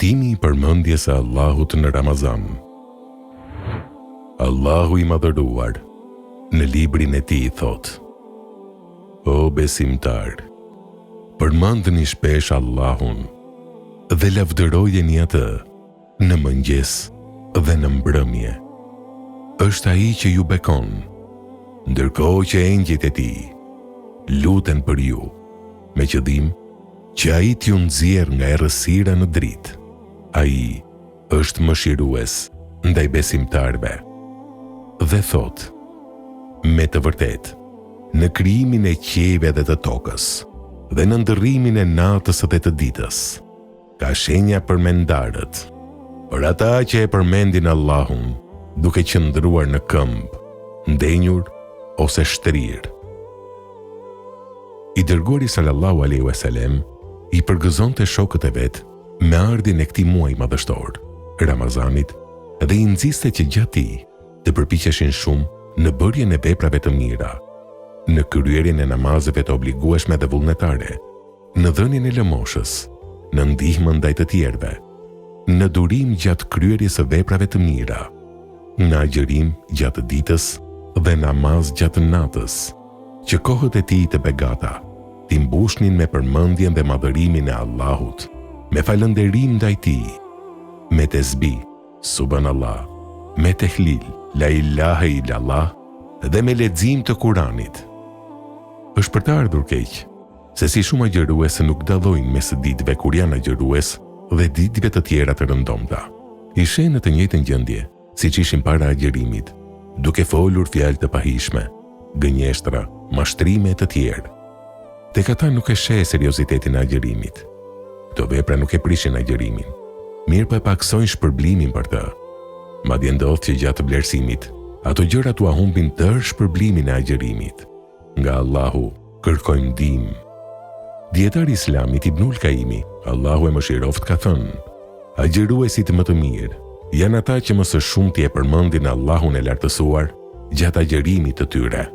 Kuptimi I përmendjes së Allahut në Ramazan. Allahu I madhëruar në librin e tij thot: O besimtar, përmendni shpesh Allahun dhe lavdërojeni atë në mëngjes dhe në mbrëmje. Është ai që ju bekon, ndërkohë që engjëjt e tij luten për ju, me qëllim që ai t'ju nxjerrë nga errësira në dritë. Ai është mëshirues ndaj besimtarëve. Dhe thot: Me të vërtetë, në krijimin e qiejve dhe të tokës, dhe në ndërrimin e natës dhe të ditës, ka shenja për mendarët, për ata që e përmendin Allahun, duke qëndruar në këmbë, ndenjur ose shtrirë. I dërguari sallallahu alaihi wasallam I përgëzonte shokët e vet me ardhin e këtij muaji madhështor, Ramazanit, dhe I nxiste që gjatë tij të përpiqeshin shumë në bërjen e veprave të mira, në kryerjen e namazeve të obligueshme dhe vullnetare, në dhënien e lëmoshës, në ndihmën ndaj të tjerëve, në durim gjatë kryerjes së veprave të mira, në agjërim gjatë ditës dhe namaz gjatë natës, që kohët e tij të begata t'i mbushnin me përmendjen dhe madhërimin e Allahut, me falënderim ndaj tij, me tesbih, subhanallah, me tehlil, la ilaha illallah dhe me lexim të Kuranit. Është për të ardhur keq, se si shumë agjërues nuk dallojnë mes ditëve kur janë agjërues dhe ditëve të tjera të rëndomta. I shenë në të njëjtën gjendje, siç ishin para agjërimit, duke folur fjalë të pahishme, gënjeshtra, mashtrime e të tjerë. Tek ata nuk e sheh seriozitetin e agjërimit. Këto vepra nuk e prishin agjërimin, mirë po e paksojnë shpërblimin për të. Madje ndodh që gjatë vlerësimit, ato gjëra tua humbin tërë shpërblimin e agjërimit. Nga Allahu kërkojnë ndihmë. Dietari Islamit Ibnul Kaimi, Allahu e mëshiroft, ka thënë: agjëruesit më të mirë janë ata që më së shumti e përmendin Allahun e lartësuar gjatë agjërimit të tyre.